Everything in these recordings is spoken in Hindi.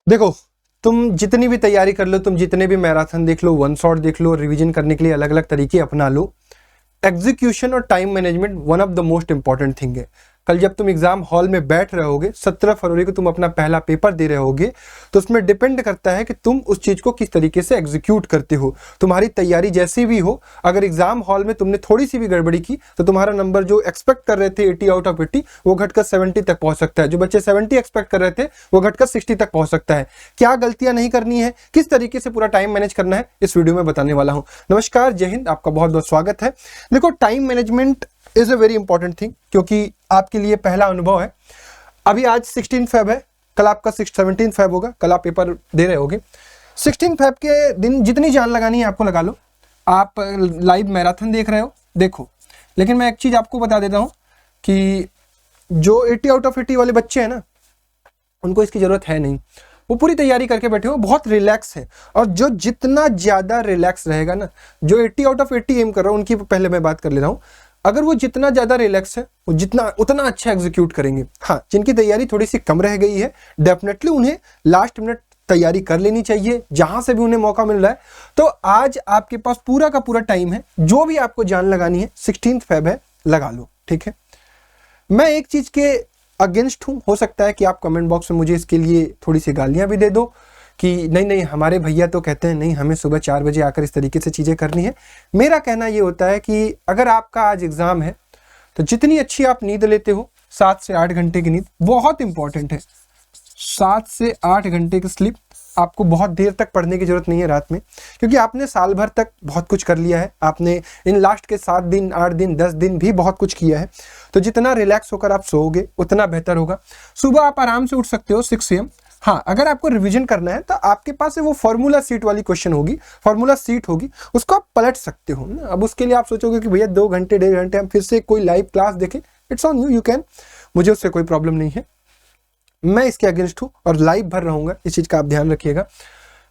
देखो, तुम जितनी भी तैयारी कर लो, तुम जितने भी मैराथन देख लो, वन शॉट देख लो, रिवीजन करने के लिए अलग अलग तरीके अपना लो, एग्जीक्यूशन और time management one of the most important thing है। कल जब तुम एग्जाम हॉल में बैठ रहे होगे, 17 फरवरी को तुम अपना पहला पेपर दे रहे होगे, तो उसमें डिपेंड करता है कि तुम उस चीज को किस तरीके से एग्जीक्यूट करते हो। तुम्हारी तैयारी जैसी भी हो, अगर एग्जाम हॉल में तुमने थोड़ी सी भी गड़बड़ी की तो तुम्हारा नंबर जो एक्सपेक्ट कर रहे थे 80 आउट ऑफ 80 वो घटकर 70 तक पहुंच सकता है। जो बच्चे 70 एक्सपेक्ट कर रहे थे वो घटकर 60 तक पहुंच सकता है। क्या गलतियां नहीं करनी है, किस तरीके से पूरा टाइम मैनेज करना है, इस वीडियो में बताने वाला हूं। नमस्कार, जय हिंद, आपका बहुत बहुत स्वागत है। देखो, time management is a very important thing, क्योंकि आपके लिए पहला अनुभव है। अभी आज 16 फेब है, कल आपका 17 फेब होगा, कल आप पेपर दे रहे होगे। 16 फेब के दिन जितनी जान लगानी है आपको लगा लो। आप लाइव मैराथन देख रहे हो, देखो। लेकिन मैं एक चीज आपको बता देता हूं कि जो 80 आउट ऑफ 80 वाले बच्चे हैं ना, उनको इसकी जरूरत है नहीं। वो पूरी तैयारी करके बैठे हो, बहुत रिलैक्स है। और जो जितना ज्यादा रिलैक्स रहेगा ना, जो 80 आउट ऑफ 80 एम कर रहा हूं उनकी पहले मैं बात कर ले रहा हूं, अगर वो जितना ज्यादा रिलैक्स है वो उतना अच्छा एग्जीक्यूट करेंगे। हाँ, जिनकी तैयारी थोड़ी सी कम रह गई है, डेफिनेटली उन्हें लास्ट मिनट तैयारी कर लेनी चाहिए, जहां से भी उन्हें मौका मिल रहा है। तो आज आपके पास पूरा का पूरा टाइम है, जो भी आपको जान लगानी है, 16 फेब है, लगा लो, ठीक है। मैं एक चीज के अगेंस्ट हूं, हो सकता है कि आप कमेंट बॉक्स में मुझे इसके लिए थोड़ी सी गालियां भी दे दो कि नहीं हमारे भैया तो कहते हैं नहीं, हमें सुबह 4 बजे आकर इस तरीके से चीज़ें करनी है। मेरा कहना ये होता है कि अगर आपका आज एग्ज़ाम है तो जितनी अच्छी आप नींद लेते हो, 7 से 8 घंटे की नींद बहुत इंपॉर्टेंट है। 7 से 8 घंटे की स्लीप, आपको बहुत देर तक पढ़ने की जरूरत नहीं है रात में, क्योंकि आपने साल भर तक बहुत कुछ कर लिया है। आपने इन लास्ट के 7 दिन, 8 दिन, 10 दिन भी बहुत कुछ किया है। तो जितना रिलैक्स होकर आप सोओगे उतना बेहतर होगा। सुबह आप आराम से उठ सकते हो 6 AM। हाँ, अगर आपको रिवीजन करना है तो आपके पास वो फॉर्मूला सीट वाली क्वेश्चन होगी, फॉर्मूला सीट होगी, उसको आप पलट सकते हो ना। अब उसके लिए आप सोचोगे कि भैया 2 घंटे 1.5 घंटे हम फिर से कोई लाइव क्लास देखें, it's on you, you can, मुझे उससे कोई प्रॉब्लम नहीं है। मैं इसके अगेंस्ट हूँ और लाइव भर रहूंगा, इस चीज का आप ध्यान रखिएगा।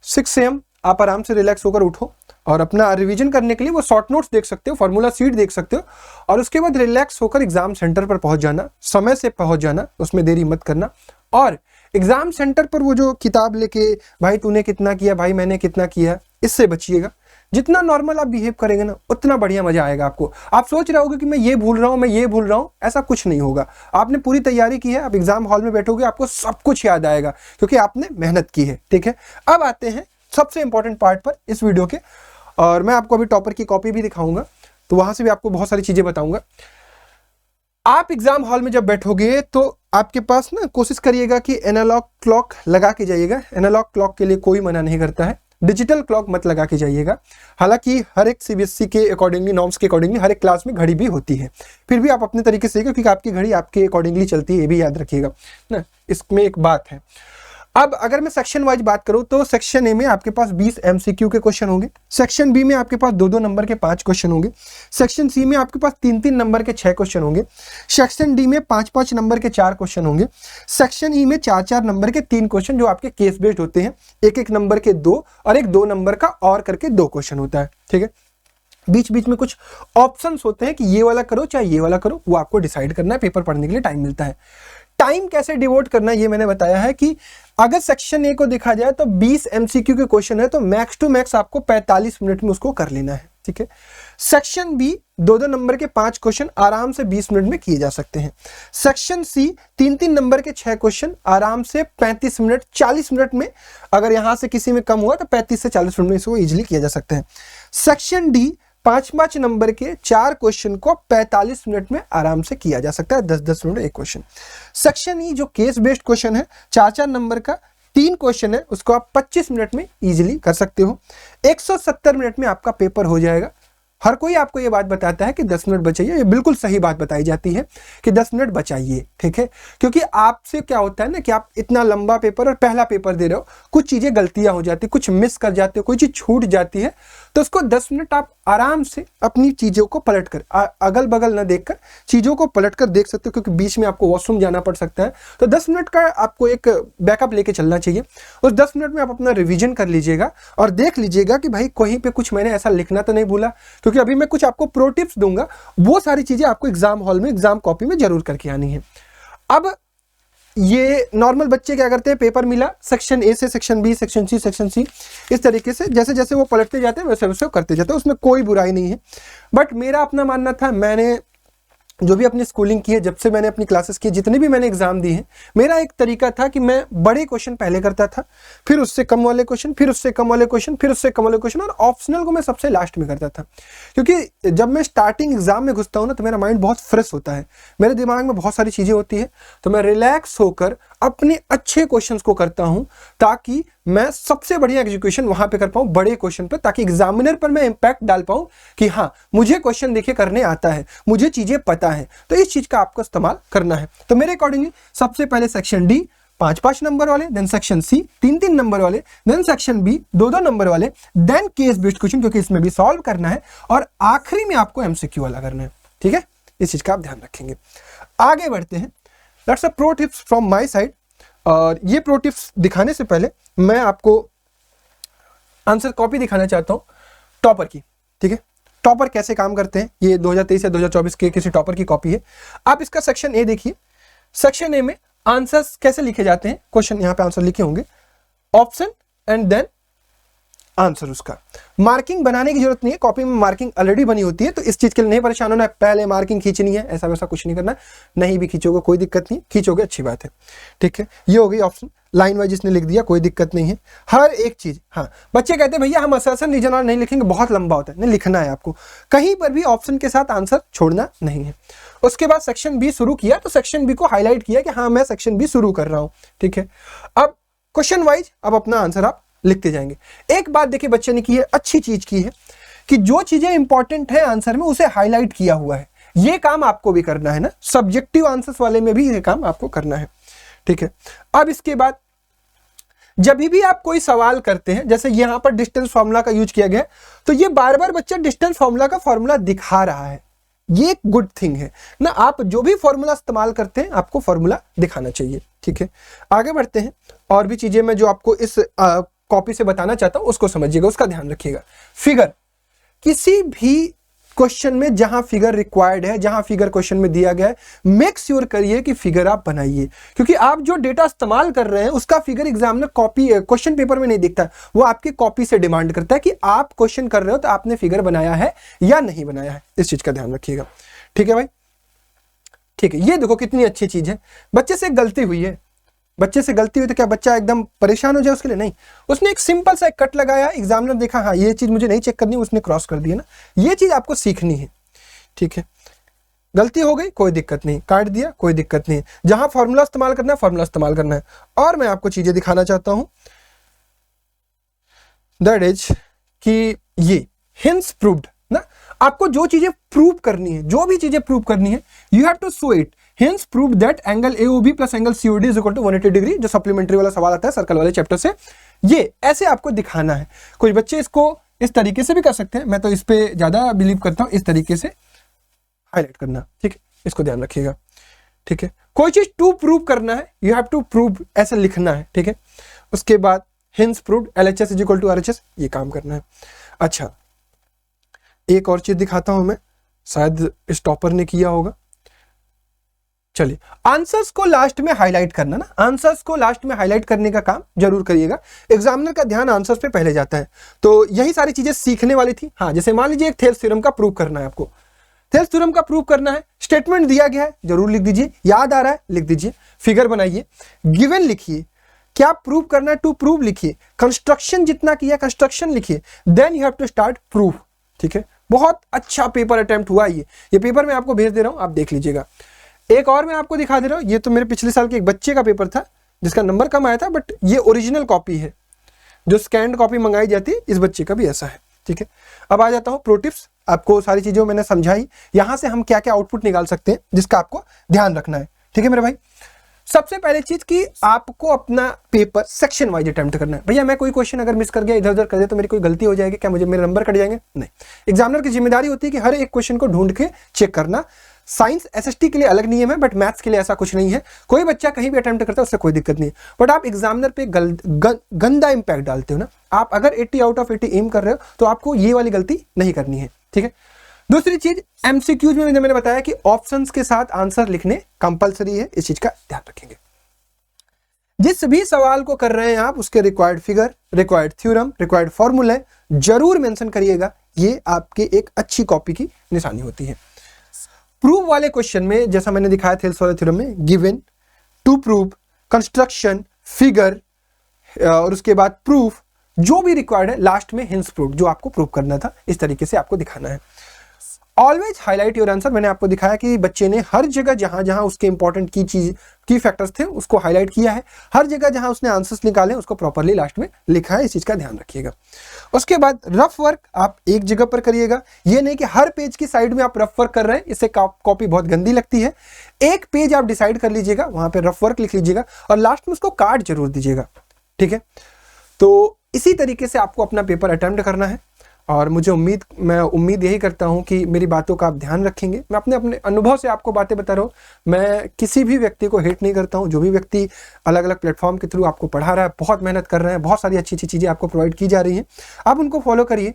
6 AM आप आराम से रिलैक्स होकर उठो और अपना रिवीजन करने के लिए वो शॉर्ट नोट्स देख सकते हो, फॉर्मूला सीट देख सकते हो, और उसके बाद रिलैक्स होकर एग्जाम सेंटर पर पहुंच जाना, समय से पहुंच जाना, उसमें देरी मत करना। और एग्जाम सेंटर पर वो जो किताब लेके भाई तूने कितना किया, भाई मैंने कितना किया, इससे बचिएगा। जितना नॉर्मल आप बिहेव करेंगे ना, उतना बढ़िया मजा आएगा आपको। आप सोच रहे होगे कि मैं ये भूल रहा हूं, मैं ये भूल रहा हूं, ऐसा कुछ नहीं होगा। आपने पूरी तैयारी की है, आप एग्जाम हॉल में बैठोगे, आपको सब कुछ याद आएगा, क्योंकि आपने मेहनत की है, ठीक है। अब आते हैं सबसे इंपॉर्टेंट पार्ट पर इस वीडियो के, और मैं आपको अभी टॉपर की कॉपी भी दिखाऊंगा, तो वहां से भी आपको बहुत सारी चीजें बताऊंगा। आप एग्जाम हॉल में जब बैठोगे तो आपके पास ना, कोशिश करिएगा कि एनालॉग क्लॉक लगा के जाइएगा। एनालॉग क्लॉक के लिए कोई मना नहीं करता है, डिजिटल क्लॉक मत लगा के जाइएगा। हालांकि हर एक सीबीएसई के अकॉर्डिंगली, नॉर्म्स के अकॉर्डिंगली हर एक क्लास में घड़ी भी होती है, फिर भी आप अपने तरीके से, क्योंकि आपकी घड़ी आपके अकॉर्डिंगली चलती है, ये भी याद रखिएगा ना। इसमें एक बात है, अब अगर मैं सेक्शन वाइज बात करूं तो सेक्शन ए में आपके पास 20 MCQ के क्वेश्चन होंगे, सेक्शन बी में आपके पास 2-2 नंबर के 5 क्वेश्चन होंगे, सेक्शन सी में आपके पास 3-3 नंबर के 6 क्वेश्चन होंगे, सेक्शन डी में 5-5 नंबर के 4 क्वेश्चन होंगे, सेक्शन ई में 4-4 नंबर के 3 क्वेश्चन जो आपके केस बेस्ड होते हैं, 1-1 नंबर के 2 और 1 2 नंबर का और करके 2 क्वेश्चन होता है, ठीक है। बीच बीच में कुछ ऑप्शंस होते हैं कि ये वाला करो चाहे ये वाला करो, वो आपको डिसाइड करना है, पेपर पढ़ने के लिए टाइम मिलता है। टाइम कैसे डिवोट करना है ये मैंने बताया है कि अगर सेक्शन ए को देखा जाए तो 20 MCQ के क्वेश्चन है, तो मैक्स टू मैक्स आपको 45 मिनट में उसको कर लेना है, ठीक है। सेक्शन बी 2-2 नंबर के 5 क्वेश्चन आराम से 20 मिनट में किए जा सकते हैं। सेक्शन सी 3-3 नंबर के 6 क्वेश्चन आराम से 35 मिनट 40 मिनट में, अगर यहां से किसी में कम हुआ तो 35 से 40 मिनट में इसको इजिली किया जा सकते हैं। सेक्शन डी 5-5 नंबर के 4 क्वेश्चन को 45 मिनट में आराम से किया जा सकता है, 10-10 मिनट एक क्वेश्चन। सेक्शन ई जो केस बेस्ड क्वेश्चन है, 4-4 नंबर का 3 क्वेश्चन है, उसको आप 25 मिनट में इजीली कर सकते हो। 170 मिनट में आपका पेपर हो जाएगा। हर कोई आपको ये बात बताता है कि 10 मिनट बचाइए, ये बिल्कुल सही बात बताई जाती है कि 10 मिनट बचाइए, ठीक है। क्योंकि आपसे क्या होता है ना कि आप इतना लंबा पेपर और पहला पेपर दे रहे हो, कुछ चीजें गलतियां हो जाती है, कुछ मिस कर जाते हो, कोई चीज छूट जाती है, तो उसको 10 मिनट आप आराम से अपनी चीजों को पलट कर, अगल बगल न देखकर चीजों को पलट कर देख सकते हो, क्योंकि बीच में आपको वॉशरूम जाना पड़ सकता है। तो 10 मिनट का आपको एक बैकअप लेके चलना चाहिए। उस 10 मिनट में आप अपना रिवीजन कर लीजिएगा और देख लीजिएगा कि भाई कहीं पे कुछ मैंने ऐसा लिखना तो नहीं भूला, क्योंकि अभी मैं कुछ आपको प्रो टिप्स दूंगा, वो सारी चीजें आपको एग्जाम हॉल में, एग्जाम कॉपी में जरूर करके आनी है। अब ये नॉर्मल बच्चे क्या करते हैं, पेपर मिला सेक्शन ए से section B, section C, section C, इस तरीके से जैसे जैसे वो पलटते जाते हैं वैसे वैसे वो करते जाते हैं, उसमें कोई बुराई नहीं है। बट मेरा अपना मानना था, मैंने जो भी अपनी स्कूलिंग की है, जब से मैंने अपनी क्लासेस की, जितने भी मैंने एग्जाम दिए हैं, मेरा एक तरीका था कि मैं बड़े क्वेश्चन पहले करता था, फिर उससे कम वाले क्वेश्चन, फिर उससे कम वाले क्वेश्चन, फिर उससे कम वाले क्वेश्चन, और ऑप्शनल को मैं सबसे लास्ट में करता था। क्योंकि जब मैं स्टार्टिंग एग्जाम में घुसता हूँ ना, तो मेरा माइंड बहुत फ्रेश होता है, मेरे दिमाग में बहुत सारी चीज़ें होती है, तो मैं रिलैक्स होकर अपने अच्छे क्वेश्चंस को करता हूँ, ताकि मैं सबसे बढ़िया एग्जीक्यूशन वहां पे कर पाऊँ बड़े क्वेश्चन पे, ताकि एग्जामिनर पर मैं इंपैक्ट डाल पाऊँ कि हाँ मुझे क्वेश्चन देखिए करने आता है, मुझे चीजें पता है। तो इस चीज का आपको इस्तेमाल करना है। तो मेरे अकॉर्डिंगली सबसे पहले सेक्शन डी 5-5 नंबर वाले, देन सेक्शन सी 3-3 नंबर वाले, देन सेक्शन बी 2-2 नंबर वाले, देन केस बेस्ड क्वेश्चन, क्योंकि इसमें भी सॉल्व करना है, और आखिरी में आपको एमसीक्यू वाला करना है। ठीक है, इस चीज का आप ध्यान रखेंगे। आगे बढ़ते हैं, that's a pro tips from my side. और ये प्रो टिप्स दिखाने से पहले मैं आपको आंसर कॉपी दिखाना चाहता हूं टॉपर की। ठीक है, टॉपर कैसे काम करते हैं, ये 2023 या 2024 के किसी टॉपर की कॉपी है। आप इसका सेक्शन ए देखिए, सेक्शन ए में आंसर्स कैसे लिखे जाते हैं, क्वेश्चन यहां पे आंसर लिखे होंगे, ऑप्शन एंड देन आंसर। उसका मार्किंग बनाने की जरूरत नहीं है, कॉपी में मार्किंग ऑलरेडी बनी होती है, तो इस चीज के लिए नहीं परेशान होना है पहले मार्किंग खींचनी है, ऐसा वैसा कुछ नहीं करना। नहीं भी खींचोगे कोई दिक्कत नहीं, खींचोगे अच्छी बात है। ठीक है, ये हो गई ऑप्शन, लाइन वाइज इसने लिख दिया, कोई दिक्कत नहीं है, हर एक चीज। हाँ, बच्चे कहते हैं भैया हम असर्शन रीजन और नहीं लिखेंगे, बहुत लंबा होता है, नहीं लिखना है आपको, कहीं पर भी ऑप्शन के साथ आंसर छोड़ना नहीं है। उसके बाद सेक्शन बी शुरू किया, तो सेक्शन बी को हाईलाइट किया कि हाँ मैं सेक्शन बी शुरू कर रहा हूं। ठीक है, अब क्वेश्चन वाइज अब अपना आंसर आप लिखते जाएंगे। एक बात देखिए बच्चे ने की है, अच्छी चीज की है कि जो चीजें इंपॉर्टेंट है आंसर में उसे हाईलाइट किया हुआ है। ये काम आपको भी करना है ना, सब्जेक्टिव आंसर्स वाले में भी ये काम आपको करना है। ठीक है, अब इसके बाद जब भी आप कोई सवाल करते हैं, जैसे यहां पर डिस्टेंस फार्मूला का यूज किया गया, तो ये बार बार बच्चा डिस्टेंस फार्मूला का फार्मूला दिखा रहा है, ये एक गुड थिंग है ना। आप जो भी फॉर्मूला इस्तेमाल करते हैं आपको फॉर्मूला दिखाना चाहिए। ठीक है, आगे बढ़ते हैं, और भी चीजें मैं जो आपको इस कॉपी से बताना चाहता हूं उसको समझिएगा, उसका ध्यान रखिएगा। फिगर, किसी भी क्वेश्चन में जहां फिगर रिक्वायर्ड है, जहां फिगर क्वेश्चन में दिया गया है, मेक श्योर करिए कि फिगर आप बनाइए, क्योंकि आप जो डेटा इस्तेमाल कर रहे हैं उसका figure examiner copy question paper में नहीं दिखता, वो आपकी कॉपी से डिमांड करता है कि आप क्वेश्चन कर रहे हो तो आपने फिगर बनाया है या नहीं बनाया है। इस चीज का ध्यान रखिएगा। ठीक है भाई, ठीक है, ये देखो कितनी अच्छी चीज है। बच्चे से गलती हुई है, बच्चे से गलती हुई तो क्या बच्चा एकदम परेशान हो जाए उसके लिए? नहीं, उसने एक सिंपल सा एक कट लगाया, एग्जामिनर देखा हाँ ये चीज मुझे नहीं चेक करनी, उसने क्रॉस कर दिया ना, ये चीज आपको सीखनी है। ठीक है, गलती हो गई कोई दिक्कत नहीं, काट दिया कोई दिक्कत नहीं, जहां फॉर्मूला इस्तेमाल करना है फॉर्मूला इस्तेमाल करना है। और मैं आपको चीजें दिखाना चाहता हूं, दैट इज कि ये हिंस प्रूव्ड ना, आपको जो चीजें प्रूव करनी है, जो भी चीजें प्रूव करनी है, you have to show it. Hence prove that angle AOB plus angle COD is equal to 180 degree, जो सप्लीमेंट्री वाला सवाल आता है सर्कल वाले चैप्टर से, ये ऐसे आपको दिखाना है। कुछ बच्चे इसको इस तरीके से भी कर सकते हैं, मैं तो इस पे ज्यादा बिलीव करता हूं, इस तरीके से हाईलाइट करना। ठीक है, इसको ध्यान रखिएगा। ठीक है, कोई चीज टू प्रूव करना है, यू हैव टू प्रूव, ऐसे लिखना है। ठीक है, उसके बाद hence proved LHS is equal to RHS, ये काम करना है। अच्छा, एक और चीज दिखाता हूं मैं, शायद इस टॉपर ने किया होगा। चलिए, आंसर्स को लास्ट में हाईलाइट करना ना, आंसर्स को लास्ट में हाईलाइट करने का काम जरूर करिएगा। एग्जामिनर का ध्यान आंसर्स पे पहले जाता है, तो यही सारी चीजें सीखने वाली थी। हाँ, जैसे मान लीजिए एक थेल्स थ्योरम का प्रूव करना है आपको, थेल्स थ्योरम का प्रूव करना है, स्टेटमेंट दिया गया है जरूर लिख दीजिए, याद आ रहा है लिख दीजिए, फिगर बनाइए, गिवन लिखिए, क्या प्रूव करना है टू प्रूव लिखिए, कंस्ट्रक्शन जितना किया कंस्ट्रक्शन लिखिए, then you have to start proof. ठीक है, बहुत अच्छा पेपर अटेम्प्ट हुआ ये पेपर मैं आपको भेज दे रहा हूं, आप देख लीजिएगा। एक और मैं आपको दिखा दे रहा हूं, ये तो मेरे पिछले साल के एक बच्चे का पेपर था जिसका नंबर कम आया था, बट ये ओरिजिनल कॉपी है, जो स्कैन्ड कॉपी मंगाई जाती है, इस बच्चे का भी ऐसा है। ठीक है, अब आ जाता हूं प्रो टिप्स, आपको सारी चीजें मैंने समझाई, यहां से हम क्या क्या आउटपुट निकाल सकते हैं जिसका आपको ध्यान रखना है। ठीक है मेरे भाई, सबसे पहले चीज कि आपको अपना पेपर सेक्शन वाइज अटेम्प्ट करना है। भैया मैं कोई क्वेश्चन अगर मिस कर गया, इधर उधर कर दिया, तो मेरी कोई गलती हो जाएगी क्या, मुझे मेरे नंबर कट जाएंगे? नहीं, एग्जामिनर की जिम्मेदारी होती है कि हर एक क्वेश्चन को ढूंढ के चेक करना। साइंस SST के लिए अलग नियम है, बट मैथ्स के लिए ऐसा कुछ नहीं है। कोई बच्चा कहीं भी अटेम्प्ट करता है उससे कोई दिक्कत नहीं है, बट आप एग्जामिनर पे गंदा इंपैक्ट डालते हो ना। आप अगर 80 आउट ऑफ 80 एम कर रहे हो तो आपको ये वाली गलती नहीं करनी है। ठीक है, दूसरी चीज MCQs में मैंने बताया कि ऑप्शंस के साथ आंसर लिखने कंपलसरी है, इस चीज का ध्यान रखेंगे। जिस भी सवाल को कर रहे हैं आप उसके required figure, required theorem, required formula जरूर मेंशन करिएगा। ये आपके एक अच्छी कॉपी की निशानी होती है। प्रूव वाले क्वेश्चन में जैसा मैंने दिखाया थेल्स वाले थ्योरम में, given, to prove, construction, figure और उसके बाद प्रूफ, जो भी रिक्वायर्ड है लास्ट में हिंस प्रूफ, जो आपको प्रूव करना था, इस तरीके से आपको दिखाना है। Always highlight your answer. मैंने आपको दिखाया कि बच्चे ने हर जगह जहां जहां उसके इंपॉर्टेंट की फैक्टर्स थे उसको हाईलाइट किया है। हर जगह जहां उसने आंसर्स निकाले उसको प्रॉपरली लास्ट में लिखा है, इस चीज का ध्यान रखिएगा। उसके बाद रफ वर्क आप एक जगह पर करिएगा। ये नहीं कि हर पेज की साइड में आप रफ वर्क कर रहे हैं, इससे कॉपी बहुत गंदी लगती है। एक पेज आप डिसाइड कर लीजिएगा, वहां पर रफ वर्क लिख लीजिएगा और लास्ट में उसको काट जरूर दीजिएगा, ठीक है। तो इसी तरीके से आपको अपना पेपर अटेम्प्ट करना है और मैं उम्मीद यही करता हूं कि मेरी बातों का आप ध्यान रखेंगे। मैं अपने अनुभव से आपको बातें बता रहा हूं। मैं किसी भी व्यक्ति को हेट नहीं करता हूं। जो भी व्यक्ति अलग अलग प्लेटफॉर्म के थ्रू आपको पढ़ा रहा है, बहुत मेहनत कर रहे हैं, बहुत सारी अच्छी अच्छी चीज़ें आपको प्रोवाइड की जा रही हैं, आप उनको फॉलो करिए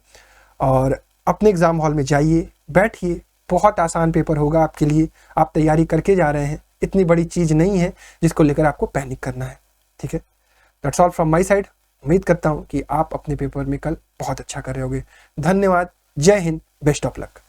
और अपने एग्जाम हॉल में जाइए, बैठिए। बहुत आसान पेपर होगा आपके लिए, आप तैयारी करके जा रहे हैं, इतनी बड़ी चीज़ नहीं है जिसको लेकर आपको पैनिक करना है, ठीक है। That's all from my side. उम्मीद करता हूं कि आप अपने पेपर में कल बहुत अच्छा कर रहे होगे। धन्यवाद। जय हिंद। Best of luck.